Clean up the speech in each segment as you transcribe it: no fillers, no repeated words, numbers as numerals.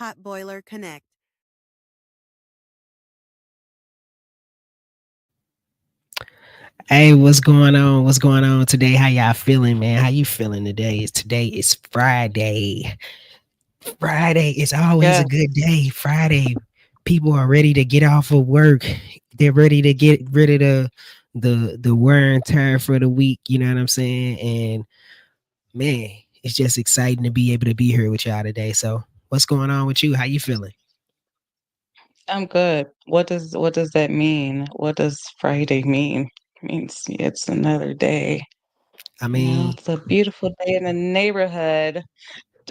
Potboiler Connect. Hey, what's going on? What's going on today? How y'all feeling, man? How you feeling today? Today is Friday. Friday is always a good Yes, day. Friday, people are ready to get off of work. They're ready to get rid of the wear and tear for the week. You know what I'm saying? And man, it's just exciting to be able to be here with y'all today. So, what's going on with you? How you feeling? I'm good. What does that mean? What does Friday mean? It means it's another day. I You know, mean, it's a beautiful day in the neighborhood.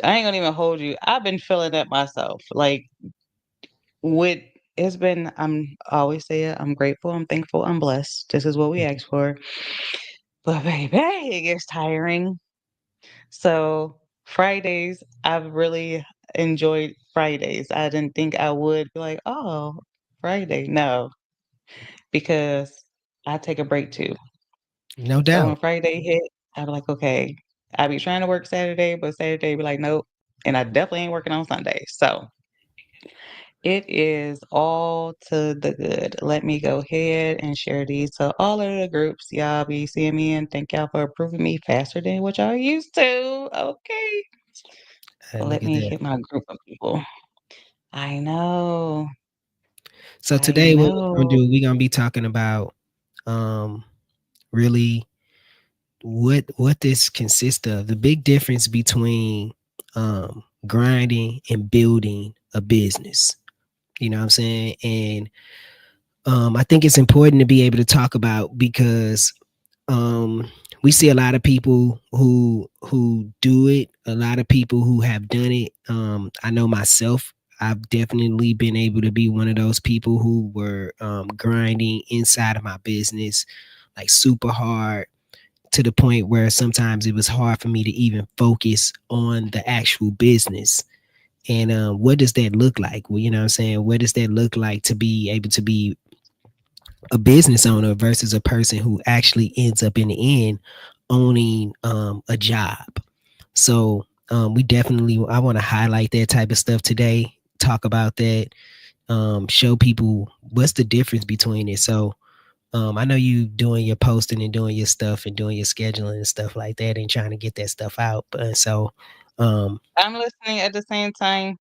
I ain't gonna even hold you. I've been feeling it myself. Like with it's been I always say it, I'm grateful, I'm thankful, I'm blessed. This is what we asked for. But baby, it gets tiring. So Fridays, I've really enjoyed Fridays. I didn't think I would be like, oh, Friday. No, because I take a break too. no So when doubt. Friday hit, I'm like, okay, I be trying to work Saturday, but Saturday be like, nope. And I definitely ain't working on Sunday. So it is all to the good. Let me go ahead and share these to all of the groups. Y'all be seeing me and thank y'all for approving me faster than what y'all used to. Okay. Hey, Let look at me that. hit my group of people. I know. So I today, what we're gonna know. do? We're gonna be talking about um really what this consists of, the big difference between grinding and building a business. You know what I'm saying? And I think it's important to be able to talk about because um, we see a lot of people who do it, a lot of people who have done it. I know myself. I've definitely been able to be one of those people who were grinding inside of my business, like super hard, to the point where sometimes it was hard for me to even focus on the actual business. And what does that look like? Well, you know what I'm saying? What does that look like to be able to be a business owner versus a person who actually ends up in the end owning a job? So we definitely, I want to highlight that type of stuff today, talk about that, show people what's the difference between it. So I know you doing your posting and doing your stuff and doing your scheduling and stuff like that and trying to get that stuff out. But so, um, I'm listening at the same time.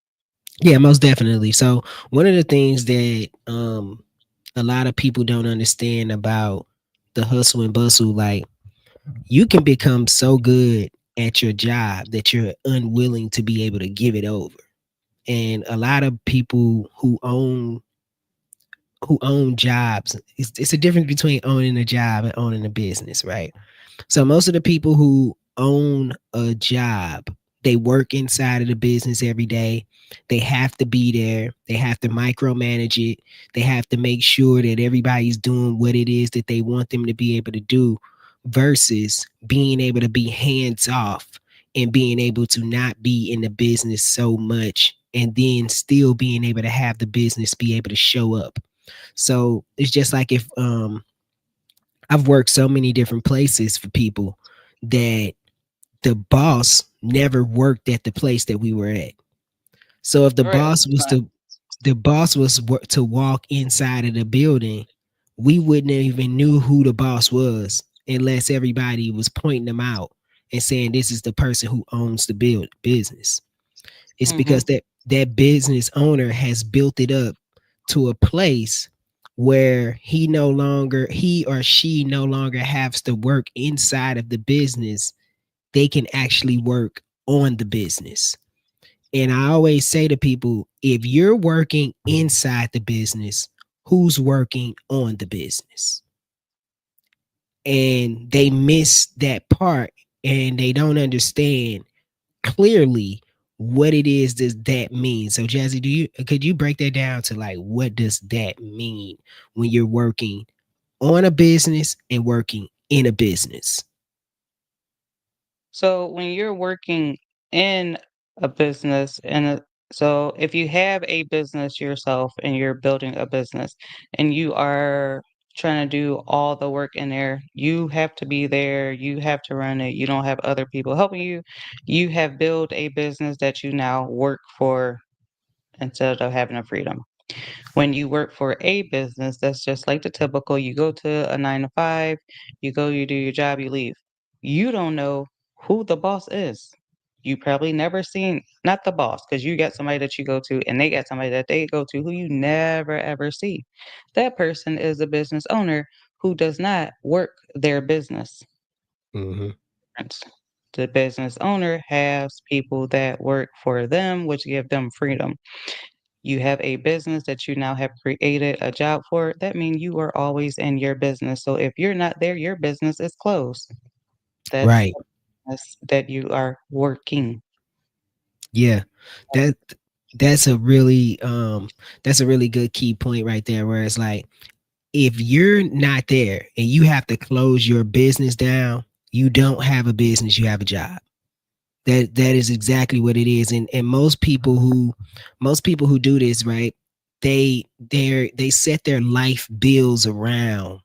yeah, most definitely. So one of the things that a lot of people don't understand about the hustle and bustle, like you can become so good at your job that you're unwilling to be able to give it over. And a lot of people who own jobs, it's a difference between owning a job and owning a business, right? So most of the people who own a job, they work inside of the business every day. They have to be there. They have to micromanage it. They have to make sure that everybody's doing what it is that they want them to be able to do versus being able to be hands off and being able to not be in the business so much and then still being able to have the business be able to show up. So it's just like if I've worked so many different places for people that the boss never worked at the place that we were at. So if the Real. boss was to walk inside of the building, we wouldn't have even knew who the boss was unless everybody was pointing them out and saying this is the person who owns the business. It's because Mm-hmm. that business owner has built it up to a place where he or she no longer has to work inside of the business. They can actually work on the business. And I always say to people, if you're working inside the business, who's working on the business? And they miss that part and they don't understand clearly what it is does that mean. So Jazzy, do you could you break that down to like what does that mean when you're working on a business and working in a business? So when you're working in a business so if you have a business yourself and you're building a business and you are trying to do all the work in there, you have to be there, you have to run it, you don't have other people helping you. You have built a business that you now work for instead of having a freedom. When you work for a business, that's just like the typical, you go to a 9 to 5, you go, you do your job, you leave. You don't know who the boss is. You probably never seen, not the boss, because you got somebody that you go to and they got somebody that they go to who you never ever see. That person is a business owner who does not work their business. Hmm. The business owner has people that work for them, which give them freedom. You have a business that you now have created a job for, that means you are always in your business. So if you're not there, your business is closed. That's Right. the business that you are working. Yeah. That that's a really that's a really good key point right there where it's like if you're not there and you have to close your business down, you don't have a business, you have a job. That is exactly what it is. And most people who do this, right, they set their life bills around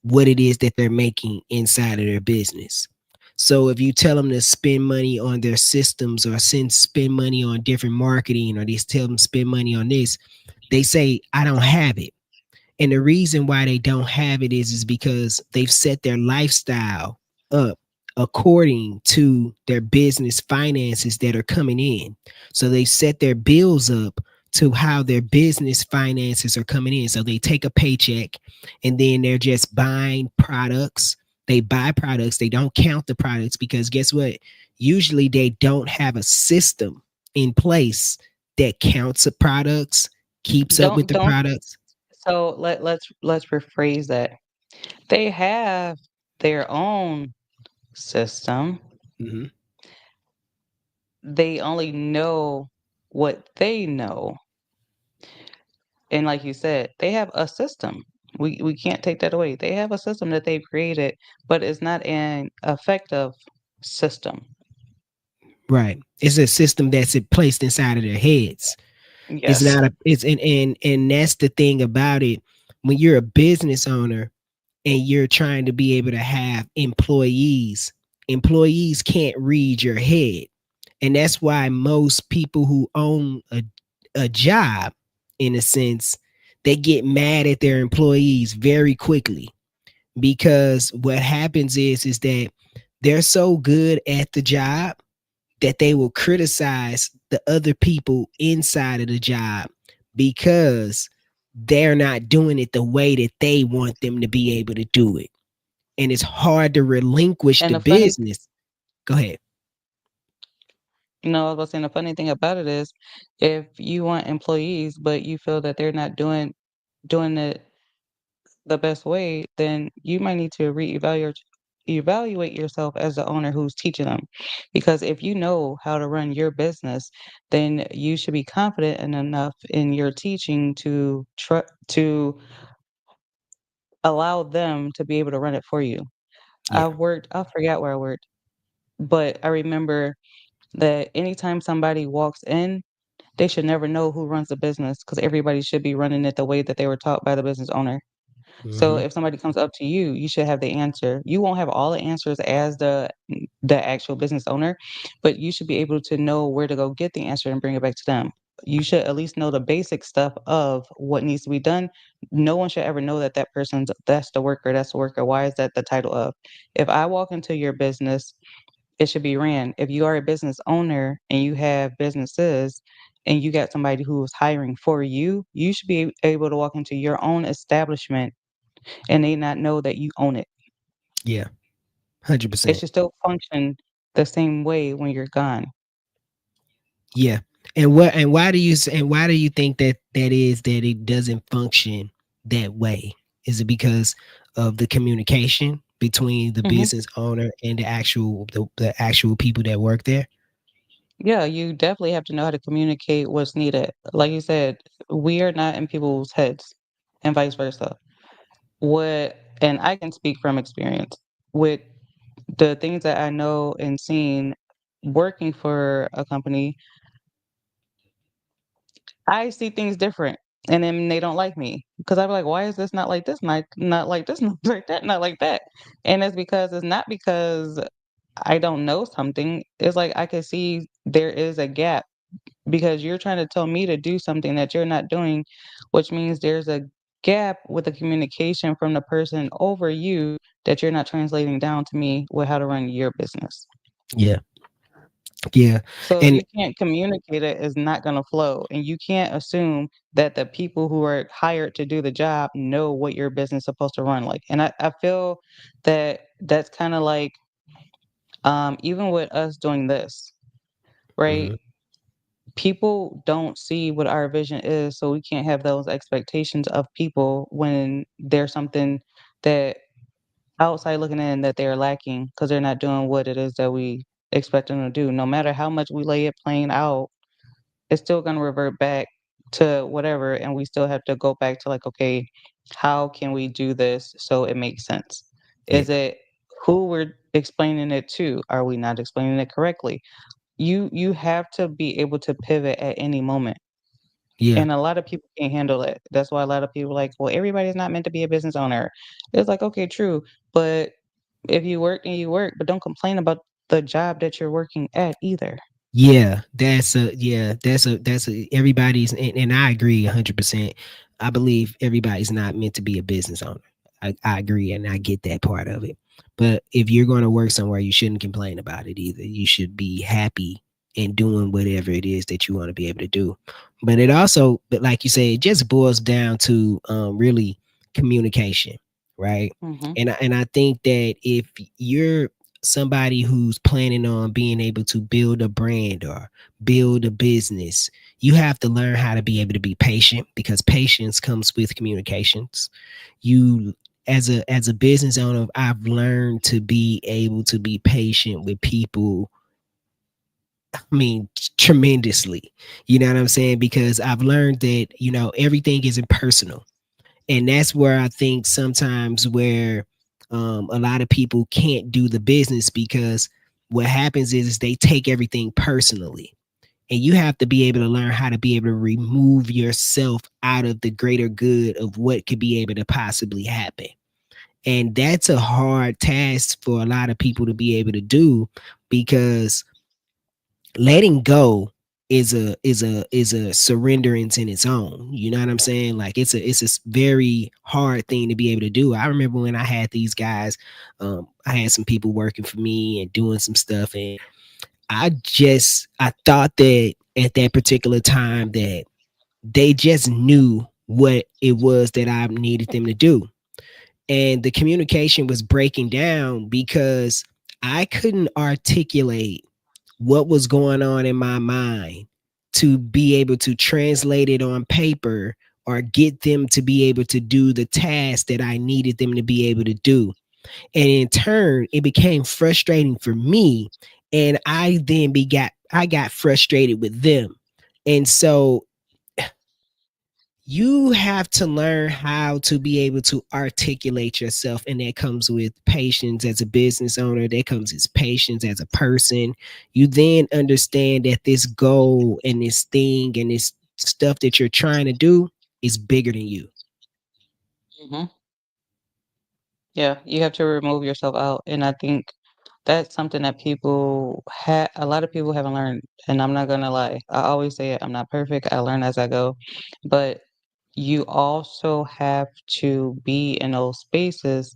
what it is that they're making inside of their business. So if you tell them to spend money on their systems or spend money on different marketing or they tell them spend money on this, they say I don't have it. And the reason why they don't have it is because they've set their lifestyle up according to their business finances that are coming in. So they set their bills up to how their business finances are coming in. So they take a paycheck and then they're just buying products. They buy products, they don't count the products because guess what? Usually they don't have a system in place that counts the products, keeps up with the Don't products. so let's rephrase that. They have their own system. Hmm. They only know what they know. And like you said, they have a system. We can't take that away. They have a system that they've created, but it's not an effective system. Right. It's a system that's placed inside of their heads. It's Yes. not a it's and that's the thing about it. When you're a business owner and you're trying to be able to have employees, employees can't read your head. And that's why most people who own a job, in a sense, they get mad at their employees very quickly because what happens is that they're so good at the job that they will criticize the other people inside of the job because they're not doing it the way that they want them to be able to do it. And it's hard to relinquish And the the funny, business. Go ahead. I was saying the funny thing about it is, if you want employees, but you feel that they're not doing it the best way, then you might need to evaluate yourself as the owner who's teaching them. Because if you know how to run your business, then you should be confident enough in your teaching to allow them to be able to run it for you. Yeah. I forgot where I worked, but I remember that anytime somebody walks in, they should never know who runs the business because everybody should be running it the way that they were taught by the business owner. So Hmm. if somebody comes up to you, you should have the answer. You won't have all the answers as the actual business owner, but you should be able to know where to go get the answer and bring it back to them. You should at least know the basic stuff of what needs to be done. No one should ever know that that's the worker. Why is that the title of? If I walk into your business, it should be ran. If you are a business owner and you have businesses and you got somebody who is hiring for you, you should be able to walk into your own establishment and they not know that you own it. Yeah. It 100%. should still function the same way when you're gone. Yeah. And why do you think that is that it doesn't function that way? Is it because of the communication between the Hmm. business owner and the actual people that work there? Yeah, you definitely have to know how to communicate what's needed. Like you said, we are not in people's heads and vice versa. And I can speak from experience with the things that I know and seen working for a company. I see things different, and then they don't like me because I'm like, "Why is this not like this? Not like this, not like that, not like that." And it's not because I don't know something. It's like I can see there is a gap because you're trying to tell me to do something that you're not doing, which means there's a gap with the communication from the person over you that you're not translating down to me with how to run your business. Yeah. Yeah. So if And you can't communicate it, it's not going to flow. And you can't assume that the people who are hired to do the job know what your business is supposed to run like. And I feel that that's kind of like even with us doing this, right? mhm, People don't see what our vision is, so we can't have those expectations of people when there's something that outside looking in that they're lacking because they're not doing what it is that we expect them to do. No matter how much we lay it plain out, it's still going to revert back to whatever, and we still have to go back to like, okay, how can we do this so it makes sense? yeah. Is it who we're explaining it to? Are we not explaining it correctly? You have to be able to pivot at any moment. Yeah. And a lot of people can't handle it. That's why a lot of people are like, well, everybody's not meant to be a business owner. It's like, okay, true. But if you work and you work, but don't complain about the job that you're working at either. Yeah, that's a everybody's, and I agree 100%. I believe everybody's not meant to be a business owner. I agree and I get that part of it. But if you're going to work somewhere, you shouldn't complain about it either. You should be happy in doing whatever it is that you want to be able to do. But it also, but like you say, it just boils down to really communication, right? Hmm. And I think that if you're somebody who's planning on being able to build a brand or build a business, you have to learn how to be able to be patient, because patience comes with communications. You, as a business owner, I've learned to be able to be patient with people. I mean, tremendously. You know what I'm saying? Because I've learned that, everything isn't personal. And that's where I think sometimes where a lot of people can't do the business, because what happens is they take everything personally, and you have to be able to learn how to be able to remove yourself out of the greater good of what could be able to possibly happen. And that's a hard task for a lot of people to be able to do, because letting go is a surrenderance in its own. You know what I'm saying? Like it's a very hard thing to be able to do. I remember when I had these guys, I had some people working for me and doing some stuff, and I thought that at that particular time that they just knew what it was that I needed them to do. And the communication was breaking down because I couldn't articulate what was going on in my mind to be able to translate it on paper or get them to be able to do the task that I needed them to be able to do. And in turn, it became frustrating for me. And I got frustrated with them. And so you have to learn how to be able to articulate yourself, and that comes with patience as a business owner, that comes with patience as a person. You then understand that this goal and this thing and this stuff that you're trying to do is bigger than you. Hmm. Yeah, you have to remove yourself out. And I think that's something that a lot of people haven't learned. And I'm not gonna lie, I always say it, I'm not perfect. I learn as I go. But you also have to be in those spaces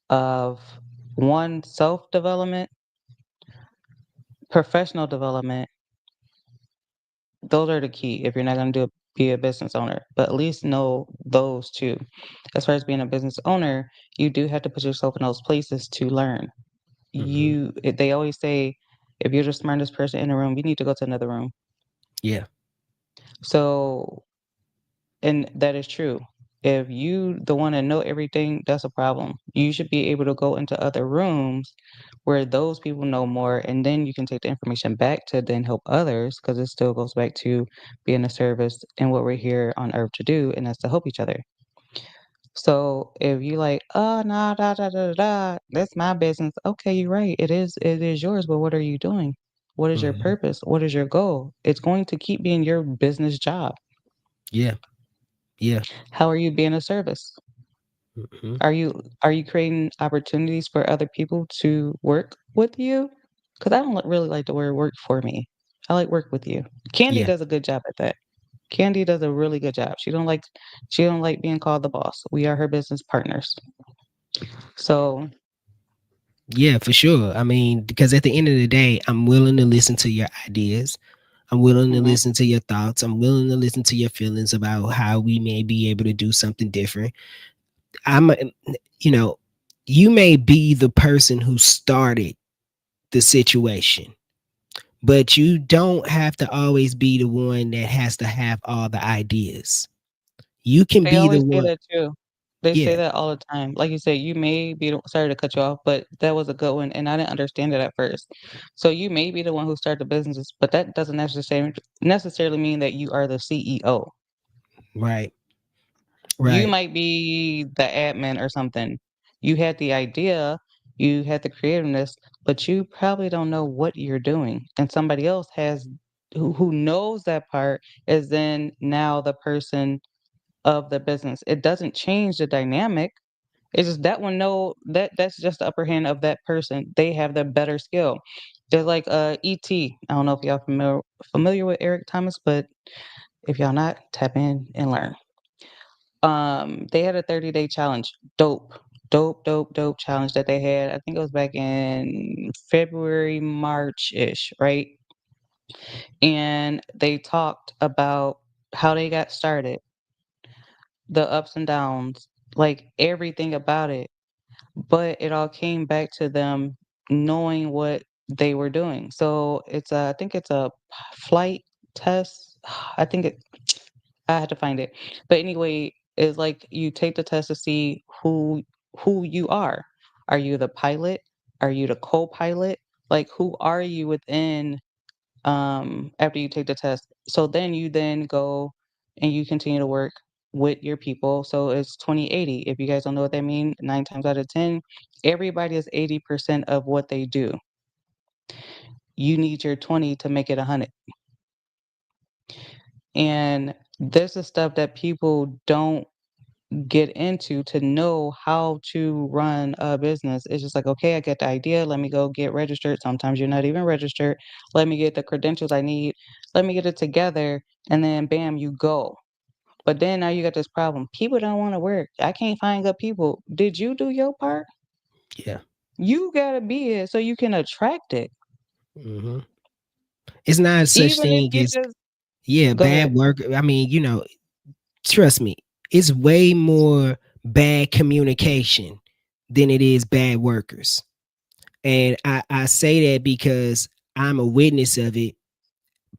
of one, self development, professional development. Those are the key if you're not going to be a business owner, but at least know those two. As far as being a business owner, you do have to put yourself in those places to learn. Hmm. They always say, if you're the smartest person in a room, you need to go to another room. Yeah. So, and that is true. If you the one that know everything, that's a problem. You should be able to go into other rooms where those people know more, and then you can take the information back to then help others, because it still goes back to being a service and what we're here on earth to do, and that's to help each other. So if you like, oh no, da da da da da, that's my business. Okay, you're right. It is yours, but what are you doing? What is your Hmm. purpose? What is your goal? It's going to keep being your business job. Yeah. Yeah. How are you being a service? Hmm. Are you creating opportunities for other people to work with you? Because I don't really like the word work for me. I like work with you. Candy Yeah. does a good job at that. Candy does a really good job. She don't like being called the boss. We are her business partners. So Yeah, for sure. I mean, because at the end of the day, I'm willing to listen to your ideas. I'm willing to mhm. listen to your thoughts. I'm willing to listen to your feelings about how we may be able to do something different. I'm, you know, you may be the person who started the situation, but you don't have to always be the one that has to have all the ideas. You can They be the always say one. that too. They say Yeah, that all the time. Like you say, you may be the sorry to cut you off, but that was a good one, and I didn't understand it at first. So you may be the one who started the businesses, but that doesn't necessarily mean that you are the CEO. right, You right. might be the admin or something. You had the idea, you had the creativeness, but you probably don't know what you're doing. And somebody else who knows that part is then now the person of the business. It doesn't change the dynamic. It's just that one know that's just the upper hand of that person. They have the better skill. They're like ET. I don't know if y'all familiar with Eric Thomas, but if y'all not, tap in and learn. They had a 30-day challenge. Dope. Dope, dope, dope challenge that they had. I think it was back in February, March-ish, right? And they talked about how they got started, the ups and downs, like everything about it. But it all came back to them knowing what they were doing. So I think it's a flight test. I think I had to find it. But anyway, it's like you take the test to see who you are. Are you the pilot? Are you the co-pilot? Like who are you within after you take the test? So then you then go and you continue to work with your people. So it's 20/80. If you guys don't know what that means, 9 times out of 10, everybody is 80% of what they do. You need your 20 to make it 100. And this is stuff that people don't get into to know how to run a business. It's just like, okay, I get the idea. Let me go get registered. Sometimes you're not even registered. Let me get the credentials I need. Let me get it together. And then bam, you go. But then now you got this problem. People don't want to work. I can't find good people. Did you do your part? Yeah. You got to be it so you can attract it. Hmm. It's not such Even if thing you as, just yeah, go bad ahead. work. I mean, trust me, it's way more bad communication than it is bad workers. And I say that because I'm a witness of it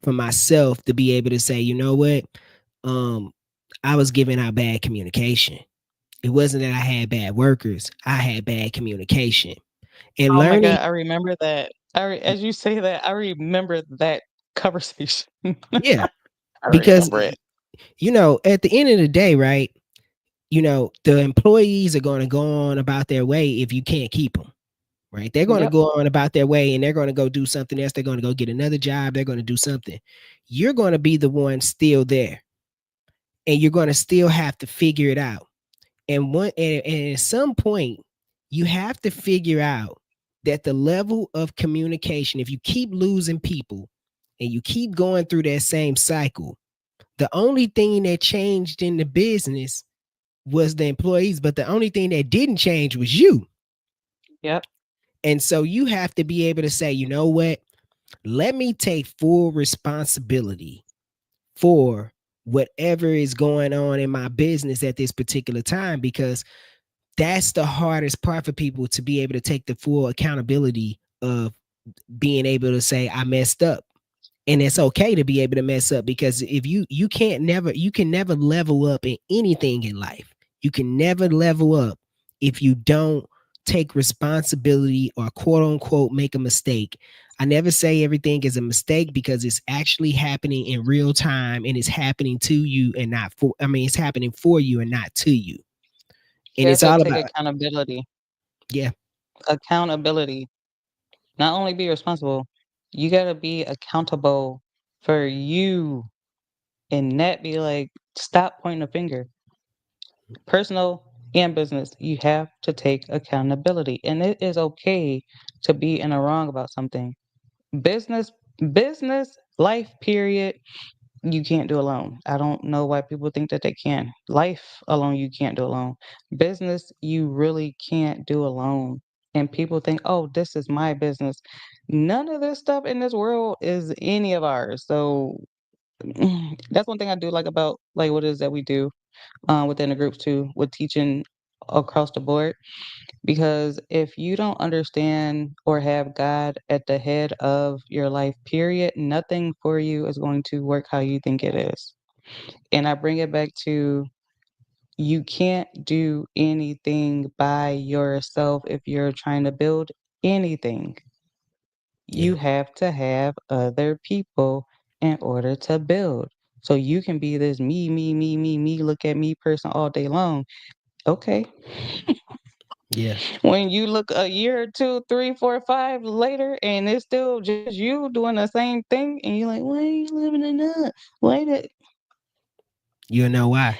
for myself to be able to say, you know what? Um, I was giving out bad communication. It wasn't that I had bad workers, I had bad communication. And Oh my learning, God, I remember that. As you say that, I remember that conversation. yeah, I because remember it. at the end of the day, right? The employees are going to go on about their way if you can't keep them, right? They're going to Yep. go on about their way and they're going to go do something else. They're going to go get another job. They're going to do something. You're going to be the one still there and you're going to still have to figure it out. And at some point, you have to figure out that the level of communication, if you keep losing people and you keep going through that same cycle, the only thing that changed in the business was the employees, but the only thing that didn't change was you. Yep. And so you have to be able to say, you know what? Let me take full responsibility for whatever is going on in my business at this particular time, because that's the hardest part for people, to be able to take the full accountability of being able to say, I messed up. And it's okay to be able to mess up, because if you can never level up in anything in life. You can never level up if you don't take responsibility or quote unquote make a mistake. I never say everything is a mistake, because it's actually happening in real time and it's happening to you and not for, I mean, it's happening for you and not to you. You And have it's to all take about, accountability. yeah, Accountability. Not only be responsible, you got to be accountable for you and not be like, stop pointing a finger. Personal and business, you have to take accountability. And it is okay to be in a wrong about something. Business, business Life, period, you can't do alone. I don't know why people think that they can. Life alone, you can't do alone. Business, you really can't do alone. And people think, oh, this is my business. None of this stuff in this world is any of ours. So that's one thing I do like about like what it is that we do within the groups too, with teaching across the board. Because if you don't understand or have God at the head of your life, period, nothing for you is going to work how you think it is. And I bring it back to you can't do anything by yourself if you're trying to build anything. Yeah. You have to have other people in order to build. So you can be this me, look at me person all day long. Okay. Yeah. When you look a year or two, three, four, five later, and it's still just you doing the same thing, and you're like, why are you living it up? Why did You'll know why.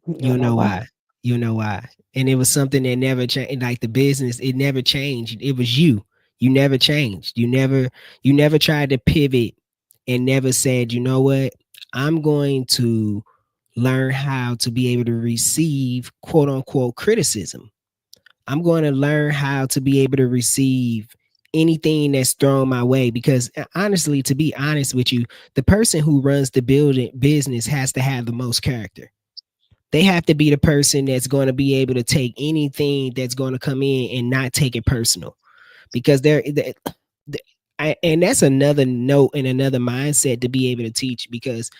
you You'll know know why? why. You'll know why. And it was something that never changed. Like the business, it never changed. It was you. You never changed. You never tried to pivot and never said, you know what? I'm going to learn how to be able to receive quote unquote criticism. I'm going to learn how to be able to receive anything that's thrown my way because honestly, to be honest with you, the person who runs the building business has to have the most character. They have to be the person that's going to be able to take anything that's going to come in and not take it personal because and that's another note and another mindset to be able to teach because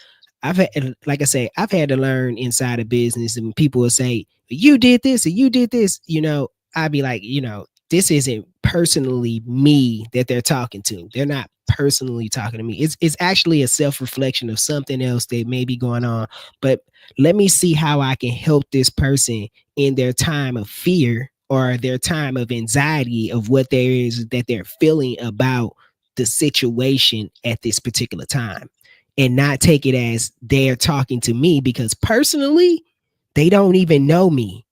I've had, like I say, I've had to learn inside of business, and people will say, "You did this, and you did this." I'd be like, this isn't personally me that they're talking to. They're not personally talking to me. It's actually a self reflection of something else that may be going on. But let me see how I can help this person in their time of fear or their time of anxiety of what there is that they're feeling about the situation at this particular time and not take it as they're talking to me because personally, they don't even know me.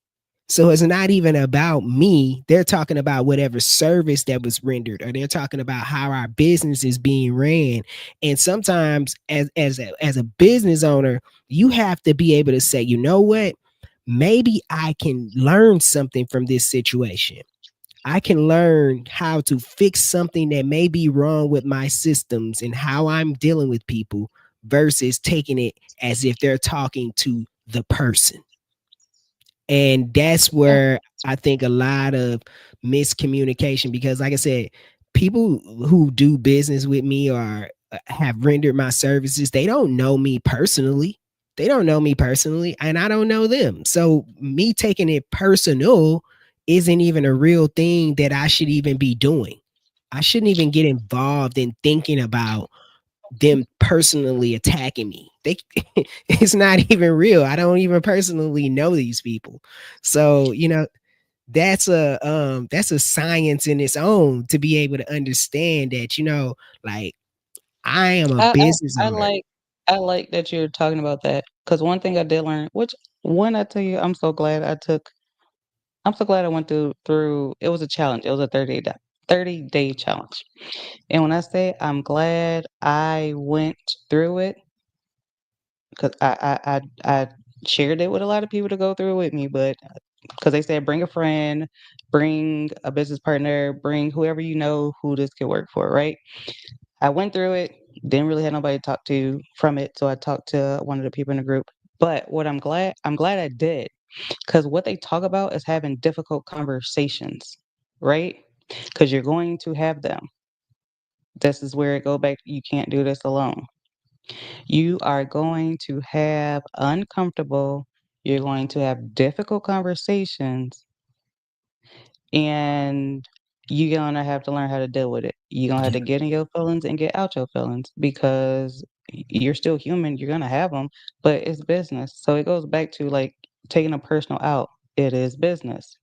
So it's not even about me. They're talking about whatever service that was rendered, or they're talking about how our business is being ran. And sometimes, as a business owner, you have to be able to say, you know what? Maybe I can learn something from this situation. I can learn how to fix something that may be wrong with my systems and how I'm dealing with people versus taking it as if they're talking to the person. And that's Yeah. where I think a lot of miscommunication, because like I said, people who do business with me or have rendered my services, they don't know me personally. They don't know me personally, and I don't know them. So me taking it personal isn't even a real thing that I should even be doing. I shouldn't even get involved in thinking about them personally attacking me. They it's not even real. I don't even personally know these people. So, that's a science in its own to be able to understand that, like I am a I, business I owner. like I like that you're talking about that because one thing I did learn, which one I tell you, I'm so glad I went through. It was a challenge. It was a 30-day challenge. And when I say I'm glad I went through it, because I shared it with a lot of people to go through with me, but because they said bring a friend, bring a business partner, bring whoever you know who this could work for, right? I went through it, didn't really have nobody to talk to from it, so I talked to one of the people in the group. But what I'm glad I did, because what they talk about is having difficult conversations, right? Because you're going to have them. This is where it go back. You can't do this alone. You are going to have uncomfortable, you're going to have difficult conversations, and you're gonna have to learn how to deal with it. You're gonna have Yeah. to get in your feelings and get out your feelings because you're still human. You're gonna have them, but it's business. So it goes back to like taking a personal out. It is business.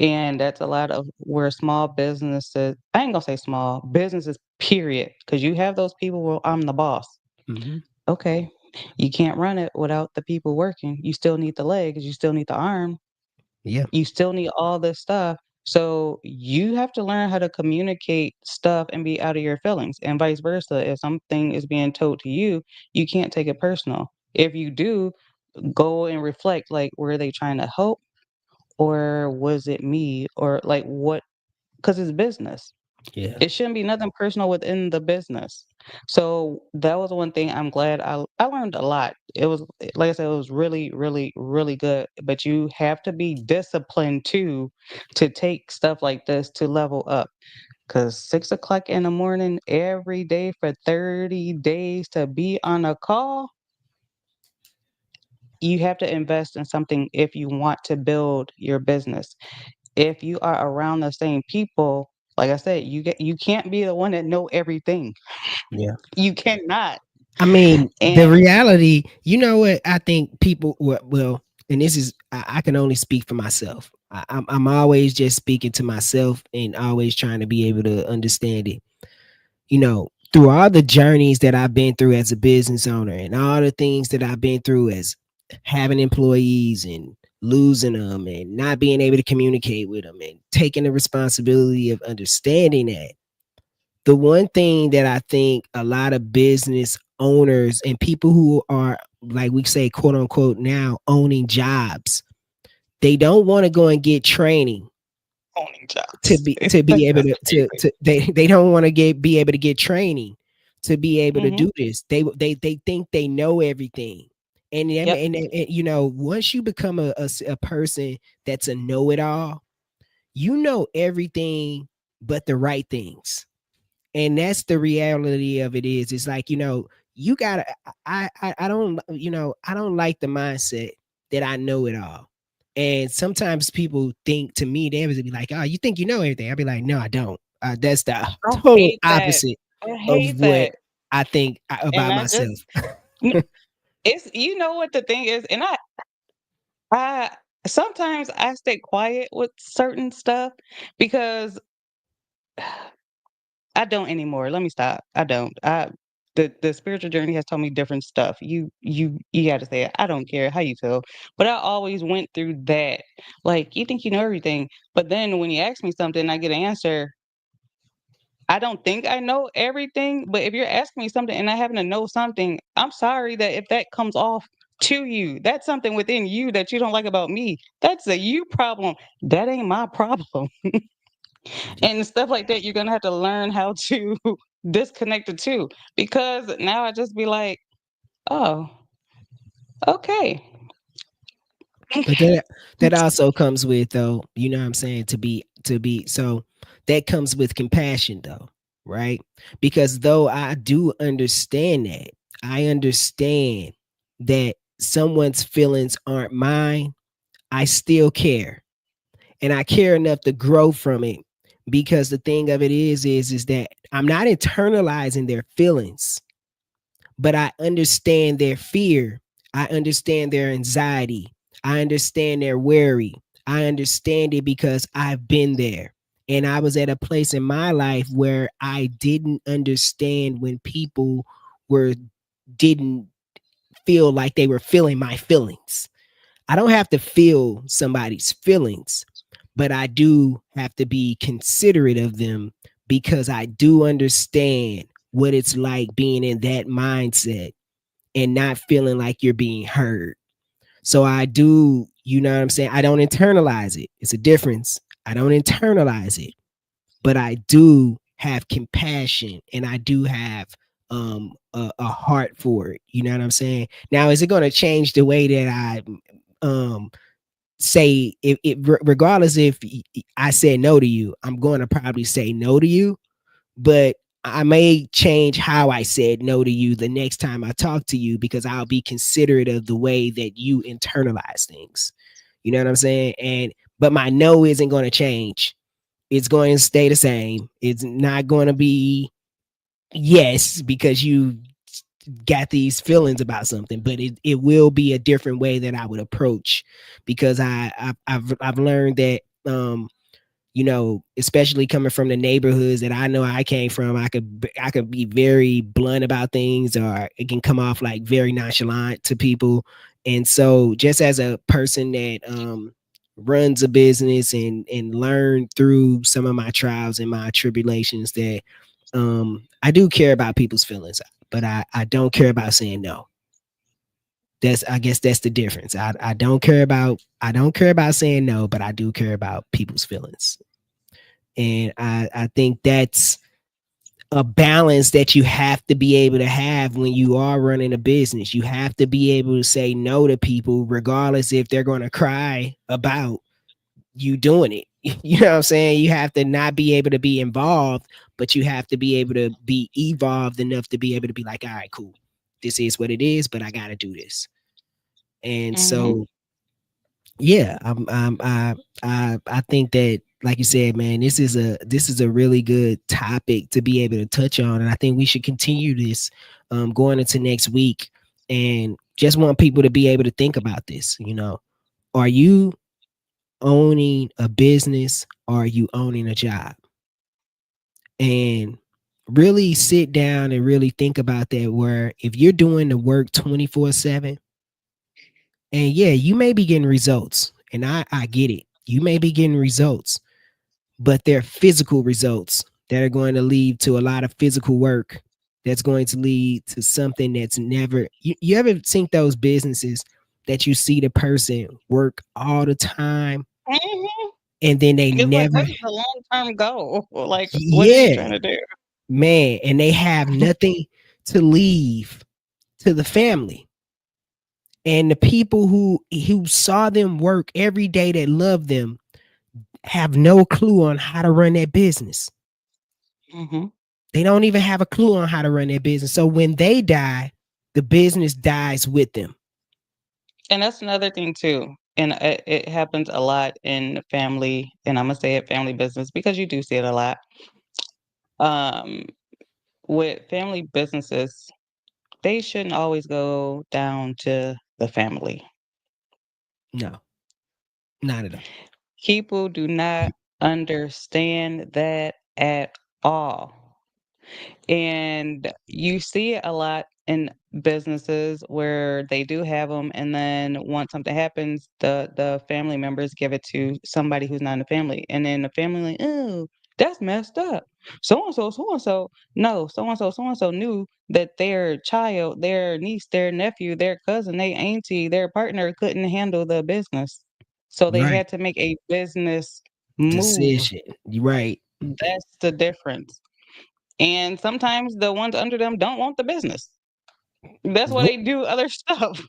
And that's a lot of where small businesses, I ain't gonna say small businesses, period, because you have those people, well, I'm the boss. Hmm. Okay. You can't run it without the people working. You still need the legs, you still need the arm, Yeah. you still need all this stuff. So you have to learn how to communicate stuff and be out of your feelings, and vice versa. If something is being told to you, you can't take it personal. If you do, go and reflect, like, were they trying to help, or was it me, or like what? Because it's business. Yeah. It shouldn't be nothing personal within the business. So that was one thing I'm glad I learned a lot. It was, like I said, it was really, really, really good. But you have to be disciplined too to take stuff like this to level up. Cause 6 o'clock in the morning every day for 30 days to be on a call, you have to invest in something if you want to build your business. If you are around the same people, like I said, you can't be the one that know everything. Yeah. You cannot. I mean, the And reality, you know what? I think people, well, and this is, I can only speak for myself. I'm always just speaking to myself and always trying to be able to understand it. Through all the journeys that I've been through as a business owner and all the things that I've been through as having employees and losing them and not being able to communicate with them and taking the responsibility of understanding that, the one thing that I think a lot of business owners and people who are, like we say, quote unquote, now owning jobs, they don't want to go and get training owning to jobs. be to be able That's to crazy. they don't want to get be able to get training to be able to Hmm. do this. They think they know everything. Yep. And once you become a person that's a know-it-all, you know everything but the right things. And that's the reality of it. Is it's like, you gotta, I don't, I don't like the mindset that I know it all. And sometimes people think, to me, they would be like, oh, you think you know everything? I'd be like, no, I don't. That's the I total hate that. opposite I of hate what that. I think And about I myself. just n- it's, you know what the thing is, and I sometimes I stay quiet with certain stuff because I don't anymore. Let me stop. I don't. The spiritual journey has told me different stuff. You got to say it. I don't care how you feel, but I always went through that. Like, you think you know everything, but then when you ask me something, I get an answer. I don't think I know everything, but if you're asking me something and I happen to know something, I'm sorry that if that comes off to you, that's something within you that you don't like about me. That's a you problem. That ain't my problem. And stuff like that, you're gonna have to learn how to disconnect the two. Because now I just be like, oh, okay. But that also comes with, though, you know what I'm saying, to be so that comes with compassion, though, right? Because though I do understand that, I understand that someone's feelings aren't mine, I still care. And I care enough to grow from it, because the thing of it is that I'm not internalizing their feelings, but I understand their fear. I understand their anxiety. I understand their worry. I understand it because I've been there. And I was at a place in my life where I didn't understand when people were didn't feel like they were feeling my feelings. I don't have to feel somebody's feelings, but I do have to be considerate of them, because I do understand what it's like being in that mindset and not feeling like you're being heard. So I do, you know what I'm saying? I don't internalize it. It's a difference. I don't internalize it, but I do have compassion and I do have a heart for it. You know what I'm saying? Now, is it going to change the way that I say, regardless if I said no to you, I'm going to probably say no to you, but I may change how I said no to you the next time I talk to you, because I'll be considerate of the way that you internalize things. You know what I'm saying? And but my no isn't going to change. It's going to stay the same. It's not going to be yes because you got these feelings about something, but it will be a different way that I would approach, because I've learned that especially coming from the neighborhoods that I know I came from, I could be very blunt about things, or it can come off like very nonchalant to people. And so, just as a person that runs a business and learned through some of my trials and my tribulations that I do care about people's feelings, but I don't care about saying no. That's, I guess that's the difference. I don't care about saying no, but I do care about people's feelings. And I think that's a balance that you have to be able to have when you are running a business. You have to be able to say no to people regardless if they're going to cry about you doing it. You know what I'm saying? You have to not be able to be involved, but you have to be able to be evolved enough to be able to be like, all right, cool. This is what it is, but I got to do this. And Mhm. so, yeah, I think that, like you said, man, this is a really good topic to be able to touch on, and I think we should continue this going into next week. And just want people to be able to think about this. You know, are you owning a business or are you owning a job? And really sit down and really think about that. Where if you're doing the work 24/7, and yeah, you may be getting results, and I get it. You may be getting results, but they're physical results that are going to lead to a lot of physical work. That's going to lead to something that's never. You ever think those businesses that you see the person work all the time, Mhm. and then they It's like, never. what is the long-term goal? Like, what are you Yeah, trying to do? man, and they have nothing to leave to the family. And the people who saw them work every day that love them have no clue on how to run their business. Mhm. They don't even have a clue on how to run their business. So when they die, the business dies with them. And that's another thing too, and it happens a lot in family, and Imma say it, family business, because you do see it a lot. Um, with family businesses, they shouldn't always go down to the family. No, not at all. People do not understand that at all. And you see it a lot in businesses where they do have them, and then once something happens, the family members give it to somebody who's not in the family, and then the family like, "Oh, that's messed up. So and so." No, so and so knew that their child, their niece, their nephew, their cousin, their auntie, their partner couldn't handle the business. So they Right. had to make a business move. Decision. You're right. That's the difference. And sometimes the ones under them don't want the business. That's why Nope. they do other stuff.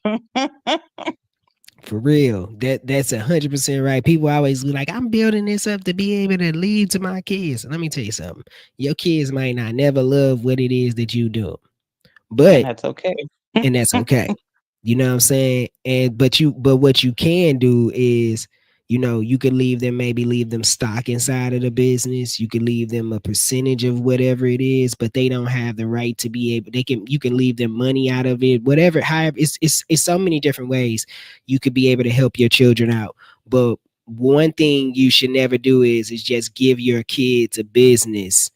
For real. That's 100% right. People always be like, I'm building this up to be able to leave to my kids. Let me tell you something. Your kids might not never love what it is that you do. And But that's okay. and that's okay. You know what I'm saying? And but what you can do is, you know, you could leave them, maybe leave them stock inside of the business. You could leave them a percentage of whatever it is, but they don't have the right to be able, they can, you can leave them money out of it, whatever. However, it's so many different ways you could be able to help your children out. But one thing you should never do is just give your kids a business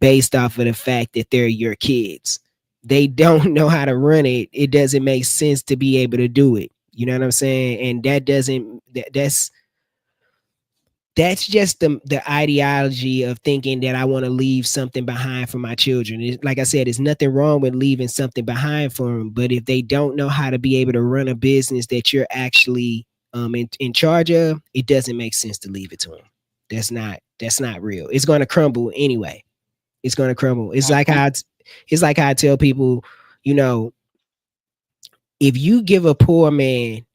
based off of the fact that they're your kids. They don't know how to run it. It doesn't make sense to be able to do it. You know what I'm saying? And that doesn't that's just the ideology of thinking that I want to leave something behind for my children. Like I said, there's nothing wrong with leaving something behind for them, but if they don't know how to be able to run a business that you're actually in charge of, it doesn't make sense to leave it to them. That's not real. It's going to crumble anyway. It's going to crumble. Mhm, It's like how I tell people, you know, if you give a poor man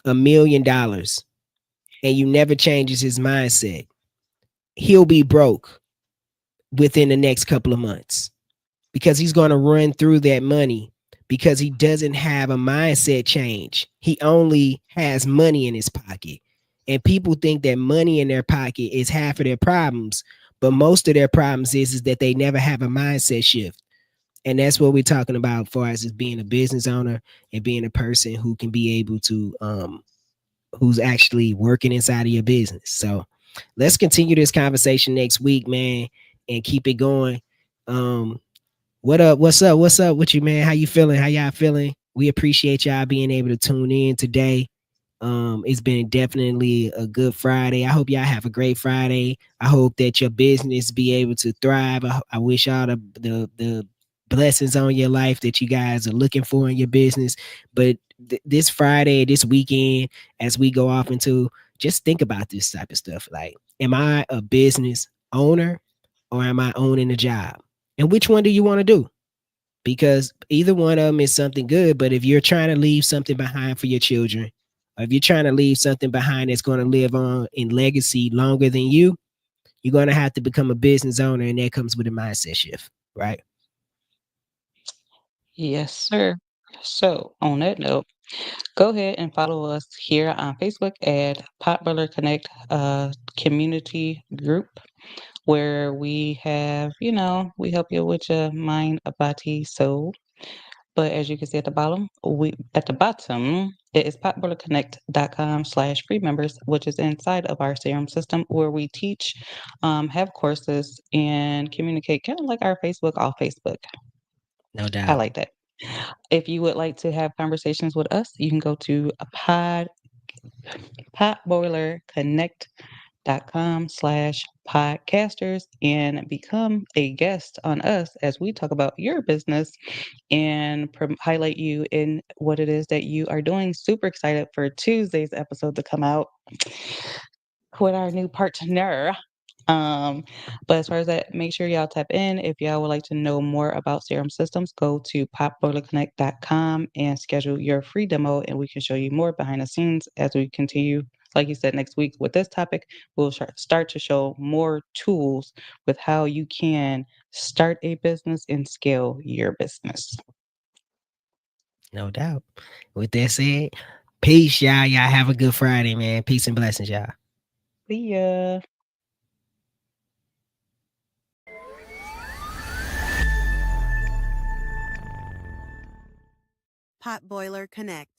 $1 million and you never changes his mindset, he'll be broke within the next couple of months because he's going to run through that money because he doesn't have a mindset change. He only has money in his pocket. And people think that money in their pocket is half of their problems, but most of their problems is that they never have a mindset shift. And that's what we're talking about for us as being a business owner and being a person who can be able to who's actually working inside of your business. So let's continue this conversation next week, man, and keep it going. Um, what up? What's up? What's up with you, man? How you feeling? How y'all feeling? We appreciate y'all being able to tune in today. It's been definitely a good Friday. I hope y'all have a great Friday. I hope that your business be able to thrive. I wish all the blessings on your life that you guys are looking for in your business. But this Friday, this weekend, as we go off into, just think about this type of stuff. Like, am I a business owner or am I owning a job? And which one do you want to do? Because either one of them is something good. But if you're trying to leave something behind for your children, or if you're trying to leave something behind that's going to live on in legacy longer than you, you're going to have to become a business owner, and that comes with a mindset shift, right? Yes, sir. So, on that note, go ahead and follow us here on Facebook at Potbelly Connect Community Group, where we have, we help you with your mind, body, soul. But as you can see at the bottom, it is potbellyconnect.com/free members, which is inside of our serum system where we teach, have courses, and communicate kind of like our Facebook off Facebook. No I doubt. like that. If you would like to have conversations with us, you can go to a potboilerconnect.com/podcasters and become a guest on us as we talk about your business and highlight you in what it is that you are doing. Super excited for Tuesday's episode to come out with our new partner. Um, but as far as that, make sure y'all tap in. If y'all would like to know more about Serum Systems, go to popboilerconnect.com and schedule your free demo, and we can show you more behind the scenes as we continue. Like you said, next week with this topic, we'll start to show more tools with how you can start a business and scale your business. No doubt. With that said, peace, y'all. Y'all have a good Friday, man. Peace and blessings, y'all. See ya. Potboiler Connect.